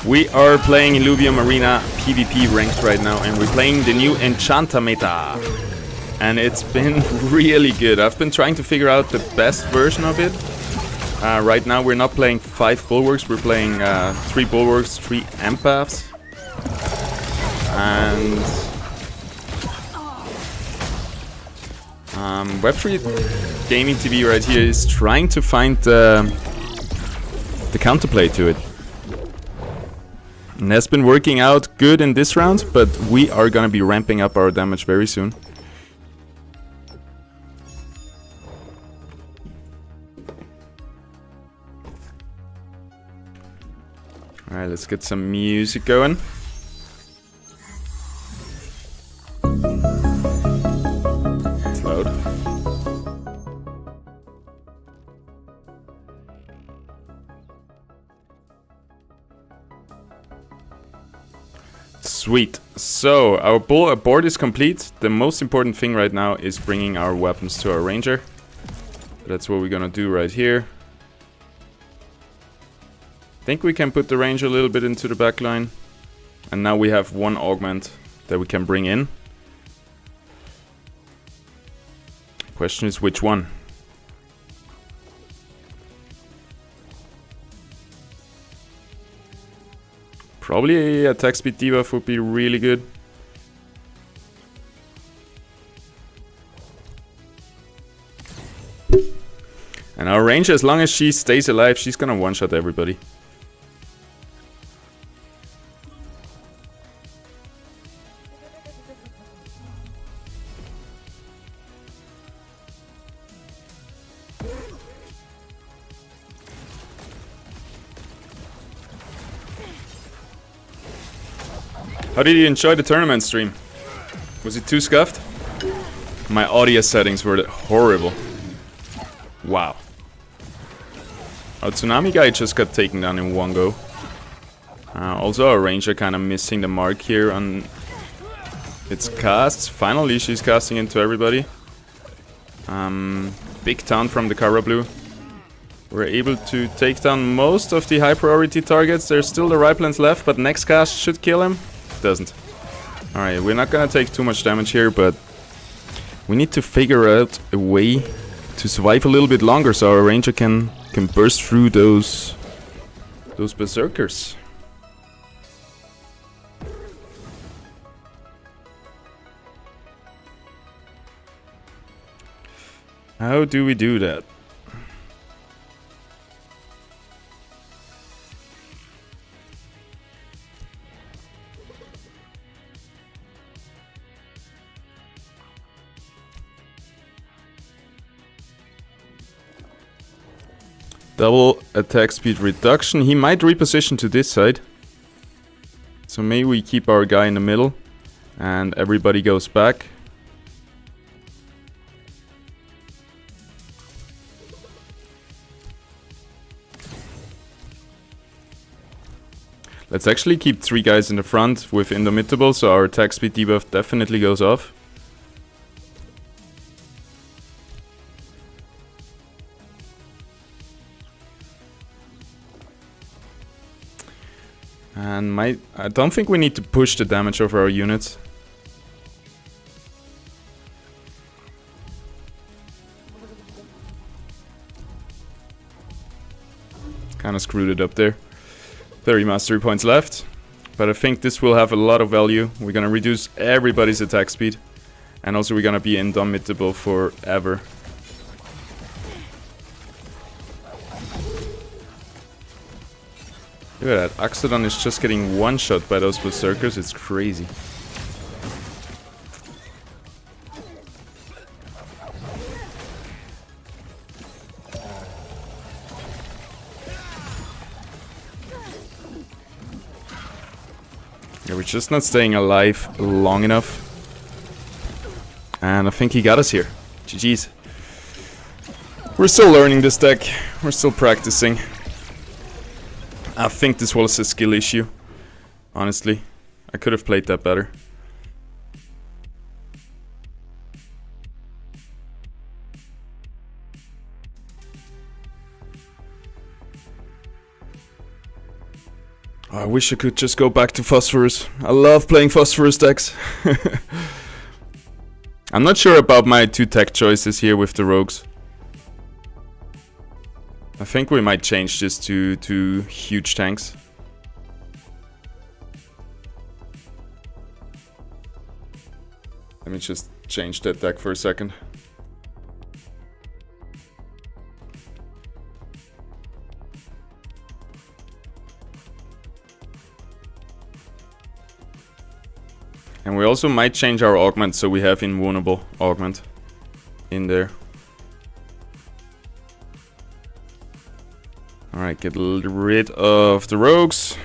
We are playing Illuvium Arena PvP ranked right now, and we're playing the new Enchanta meta. And it's been really good. I've been trying to figure out the best version of it. Right now we're not playing 5 bulwarks, we're playing 3 bulwarks, 3 empaths. And Web3 Gaming TV right here is trying to find the counterplay to it. And has been working out good in this round, but we are gonna be ramping up our damage very soon. Alright, let's get some music going. It's loud. Sweet. So, our board is complete. The most important thing right now is bringing our weapons to our ranger. That's what we're gonna do right here. I think we can put the ranger a little bit into the back line. And now we have one augment that we can bring in. Question is which one? Probably a attack speed debuff would be really good. And our ranger, as long as she stays alive, she's gonna one-shot everybody. How did you enjoy the tournament stream? Was it too scuffed? My audio settings were horrible. Wow. Our tsunami guy just got taken down in one go. Also our ranger kind of missing the mark here on its casts. Finally she's casting into everybody. Big taunt from the Kara Blue. We're able to take down most of the high priority targets. There's still the Riplands left, but next cast should kill him. Doesn't. Alright, we're not gonna take too much damage here, but we need to figure out a way to survive a little bit longer so our ranger can burst through those berserkers. How do we do that? Double attack speed reduction. He might reposition to this side. So maybe we keep our guy in the middle and everybody goes back. Let's actually keep 3 guys in the front with Indomitable, so our attack speed debuff definitely goes off. And I don't think we need to push the damage over our units. Kind of screwed it up there. 30 mastery points left. But I think this will have a lot of value. We're gonna reduce everybody's attack speed. And also we're gonna be indomitable forever. Look at that, Axodon is just getting one-shot by those berserkers, it's crazy. Yeah, we're just not staying alive long enough. And I think he got us here. GG's. We're still learning this deck, we're still practicing. I think this was a skill issue, honestly. I could have played that better. I wish I could just go back to Phosphorus. I love playing Phosphorus decks. I'm not sure about my 2 tech choices here with the rogues. I think we might change this to huge tanks. Let me just change that deck for a second. And we also might change our augment so we have invulnerable augment in there. Alright, get rid of the rogues.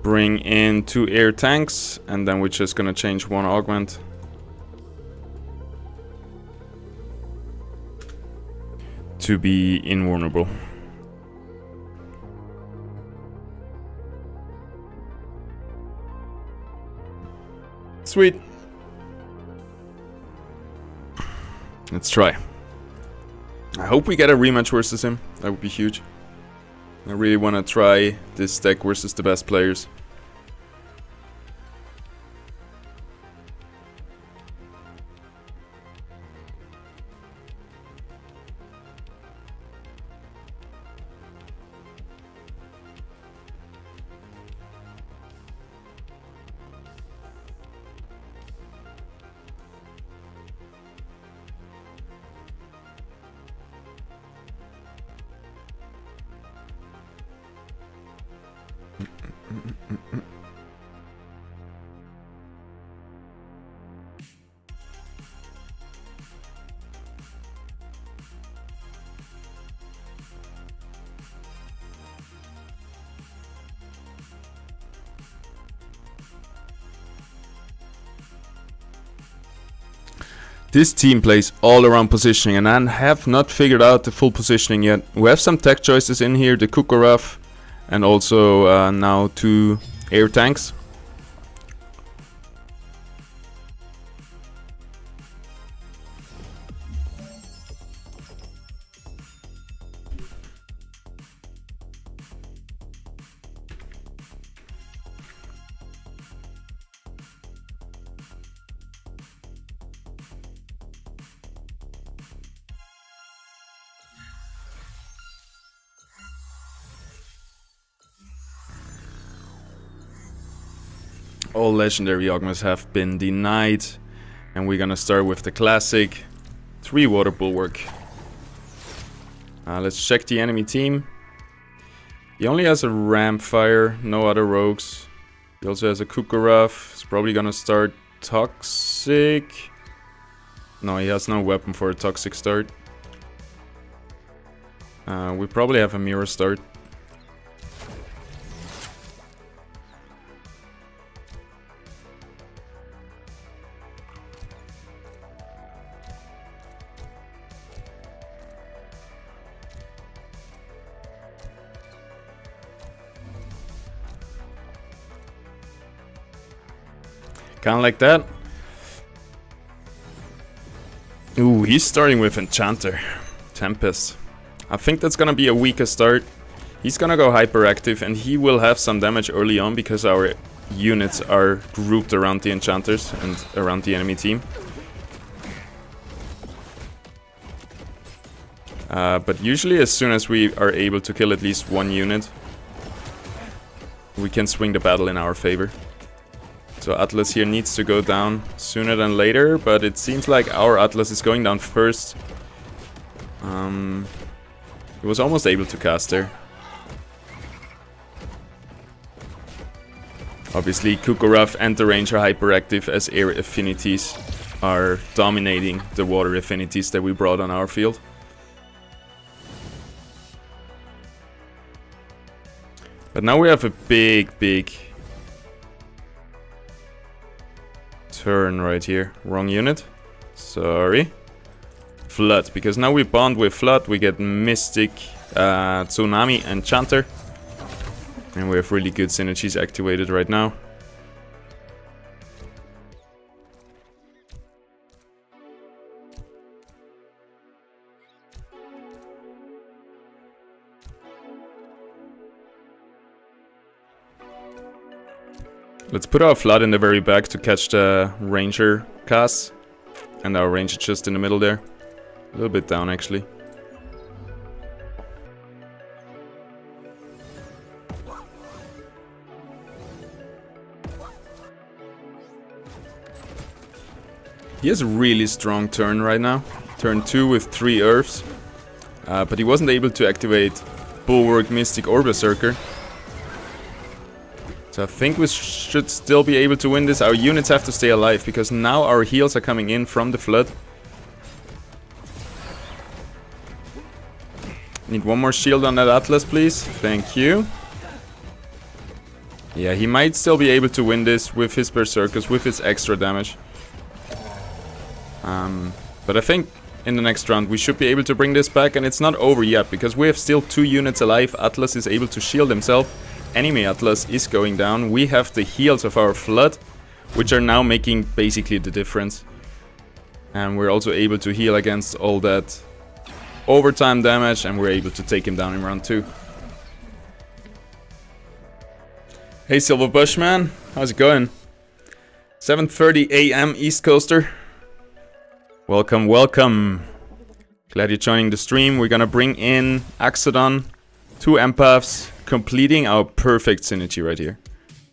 Bring in 2 air tanks, and then we're just gonna change 1 augment. To be invulnerable. Sweet. Let's try. I hope we get a rematch versus him. That would be huge. I really want to try this deck versus the best players. This team plays all around positioning, and I have not figured out the full positioning yet. We have some tech choices in here, the Kukurov, and also now 2 air tanks. All legendary augments have been denied, and we're gonna start with the classic 3 water bulwark. Let's check the enemy team. He only has a Rampfire, no other rogues. He also has a Kukurov. He's probably gonna start Toxic. No, he has no weapon for a Toxic start. We probably have a Mirror start. Kinda like that. Ooh, he's starting with Enchanter. Tempest. I think that's gonna be a weaker start. He's gonna go hyperactive, and he will have some damage early on because our units are grouped around the Enchanters and around the enemy team. But usually as soon as we are able to kill at least 1 unit, we can swing the battle in our favor. So Atlas here needs to go down sooner than later, but it seems like our Atlas is going down first. He was almost able to cast there. Obviously Kukurov and the Range are hyperactive as air affinities are dominating the water affinities that we brought on our field. But now we have a big turn right here. Wrong unit. Sorry. Flood, because now we bond with Flood, we get Mystic, Tsunami, and Chanter. And we have really good synergies activated right now. Let's put our Flood in the very back to catch the Ranger casts. And our Ranger just in the middle there. A little bit down actually. He has a really strong turn right now. Turn 2 with 3 Earths. But he wasn't able to activate Bulwark, Mystic or Berserker. So I think we should still be able to win this. Our units have to stay alive because now our heals are coming in from the Flood. Need one more shield on that Atlas, please. Thank you. Yeah, he might still be able to win this with his Berserkers, with his extra damage. But I think in the next round we should be able to bring this back, and it's not over yet because we have still 2 units alive. Atlas is able to shield himself. Enemy Atlas is going down. We have the heals of our Flood, which are now making basically the difference. And we're also able to heal against all that overtime damage, and we're able to take him down in round 2. Hey Silver Bushman, how's it going? 7:30 AM East Coaster. Welcome, welcome. Glad you're joining the stream. We're gonna bring in Axodon, 2 Empaths, completing our perfect synergy right here.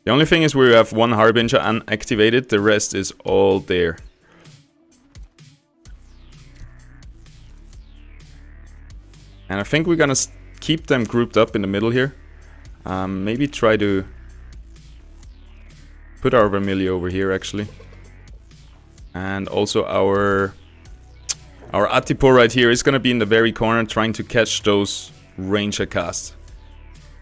The only thing is we have 1 Harbinger unactivated, the rest is all there. And I think we're gonna keep them grouped up in the middle here. Maybe try to put our Vermilion over here actually. And also our Atipo right here is gonna be in the very corner trying to catch those Ranger casts.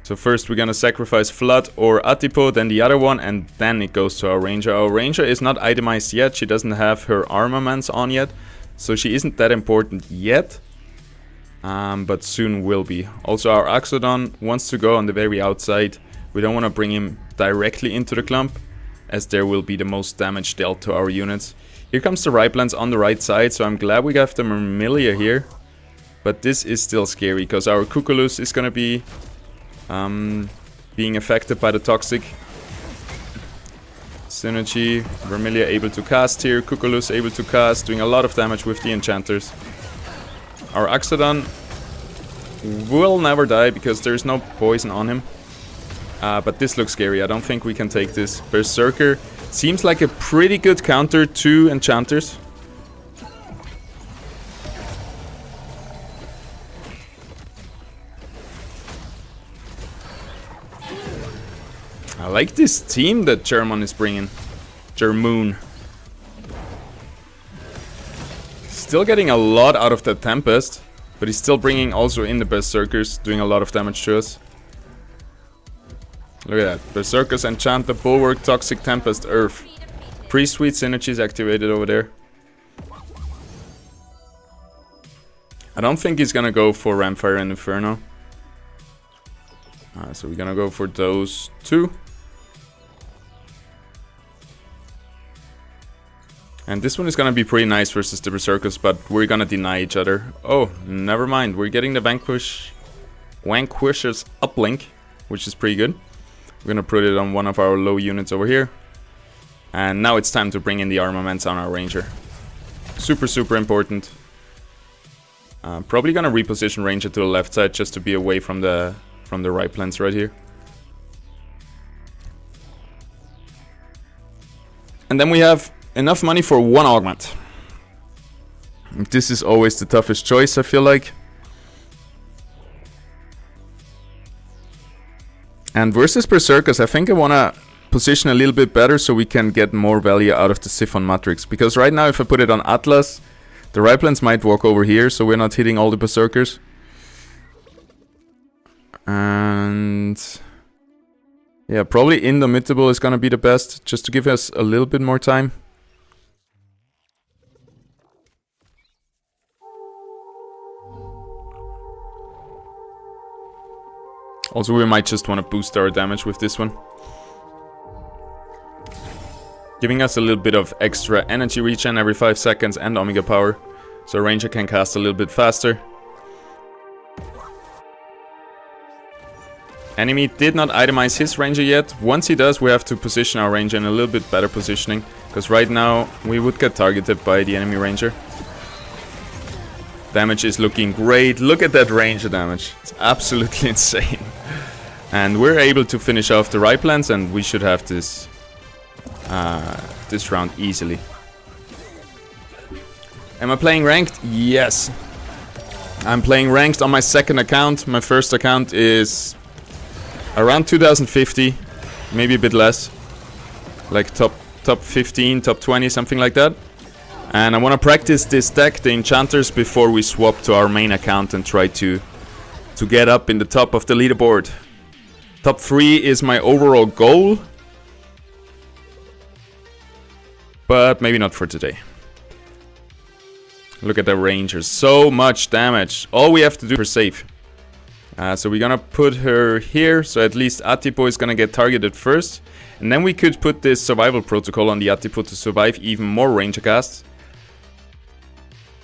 So first we're gonna sacrifice Flood or Atipo, then the other one, and then it goes to our Ranger. Our Ranger is not itemized yet, she doesn't have her armaments on yet, so she isn't that important yet, but soon will be. Also our Axodon wants to go on the very outside. We don't want to bring him directly into the clump, as there will be the most damage dealt to our units. Here comes the Riplands on the right side, so I'm glad we got the Myrmilia here. But this is still scary, because our Cuculus is gonna be being affected by the toxic synergy. Vermilia able to cast here, Cuculus able to cast, doing a lot of damage with the enchanters. Our Axodon will never die because there's no poison on him. But this looks scary, I don't think we can take this. Berserker seems like a pretty good counter to enchanters. I like this team that German is bringing. Germoon. Still getting a lot out of that Tempest, but he's still bringing also in the Berserkers, doing a lot of damage to us. Look at that. Berserkers, Enchanter, Bulwark, Toxic, Tempest, Earth. Pretty sweet synergies activated over there. I don't think he's gonna go for Ramfire and Inferno. So we're gonna go for those 2. And this one is gonna be pretty nice versus the Berserkers, but we're gonna deny each other. Oh, never mind. We're getting the Vanquisher's uplink, which is pretty good. We're gonna put it on one of our low units over here. And now it's time to bring in the armaments on our Ranger. Super, super important. Probably gonna reposition Ranger to the left side just to be away from the right plants right here. And then we have enough money for 1 augment. This is always the toughest choice, I feel like. And versus Berserkers, I think I want to position a little bit better so we can get more value out of the Siphon Matrix. Because right now, if I put it on Atlas, the Riplands might walk over here, so we're not hitting all the Berserkers. And yeah, probably Indomitable is going to be the best, just to give us a little bit more time. Also, we might just want to boost our damage with this one. Giving us a little bit of extra energy regen every 5 seconds and Omega power. So Ranger can cast a little bit faster. Enemy did not itemize his Ranger yet. Once he does, we have to position our Ranger in a little bit better positioning. Because right now, we would get targeted by the enemy Ranger. Damage is looking great. Look at that Ranger damage. It's absolutely insane. And we're able to finish off the Riplands, and we should have this this round easily. Am I playing ranked? Yes. I'm playing ranked on my second account. My first account is around 2050, maybe a bit less. Like top 15, top 20, something like that. And I want to practice this deck, the Enchanters, before we swap to our main account and try to get up in the top of the leaderboard. Top 3 is my overall goal. But maybe not for today. Look at the Rangers. So much damage. All we have to do for save. So we're gonna put her here. So at least Atipo is gonna get targeted first. And then we could put this survival protocol on the Atipo to survive even more Ranger casts.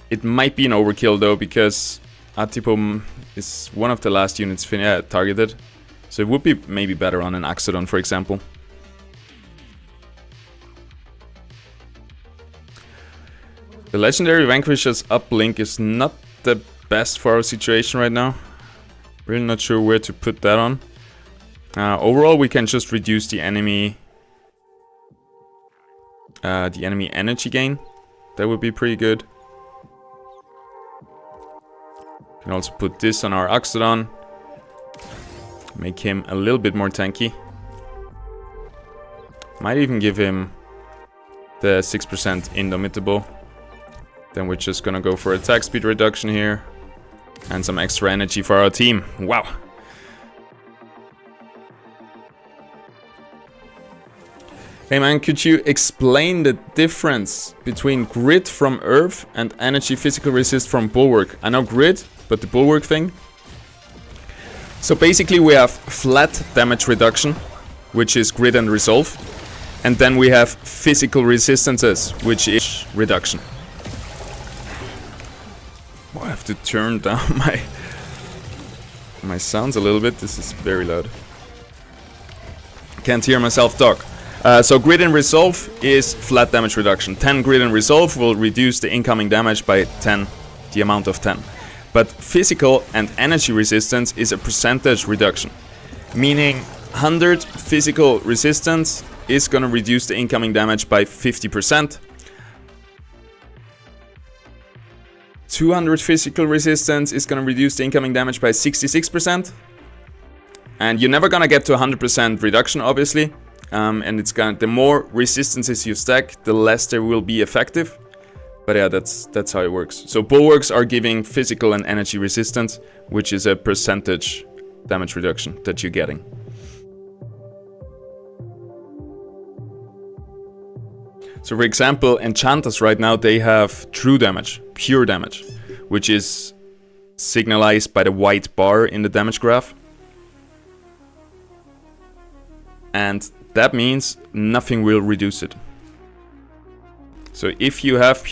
It might be an overkill though, because Atipo is one of the last units targeted. So it would be maybe better on an Axodon, for example. The Legendary Vanquisher's uplink is not the best for our situation right now. Really not sure where to put that on. Overall, we can just reduce the enemy energy gain. That would be pretty good. Can also put this on our Axodon. Make him a little bit more tanky. Might even give him the 6% Indomitable. Then we're just gonna go for attack speed reduction here. And some extra energy for our team. Wow. Hey man, could you explain the difference between grid from Earth and energy physical resist from Bulwark? I know grid, but the Bulwark thing? So basically we have flat damage reduction, which is grid and resolve. And then we have physical resistances, which is reduction. Oh, I have to turn down my sounds a little bit. This is very loud. Can't hear myself talk. So grid and resolve is flat damage reduction. 10 grid and resolve will reduce the incoming damage by 10, the amount of 10. But physical and energy resistance is a percentage reduction. Meaning 100 physical resistance is going to reduce the incoming damage by 50%. 200 physical resistance is going to reduce the incoming damage by 66%. And you're never going to get to 100% reduction, obviously. And it's gonna, the more resistances you stack, the less there will be effective. But yeah, that's how it works. So bulwarks are giving physical and energy resistance, which is a percentage damage reduction that you're getting. So for example, enchanters right now, they have true damage, pure damage, which is signalized by the white bar in the damage graph. And that means nothing will reduce it. So if you have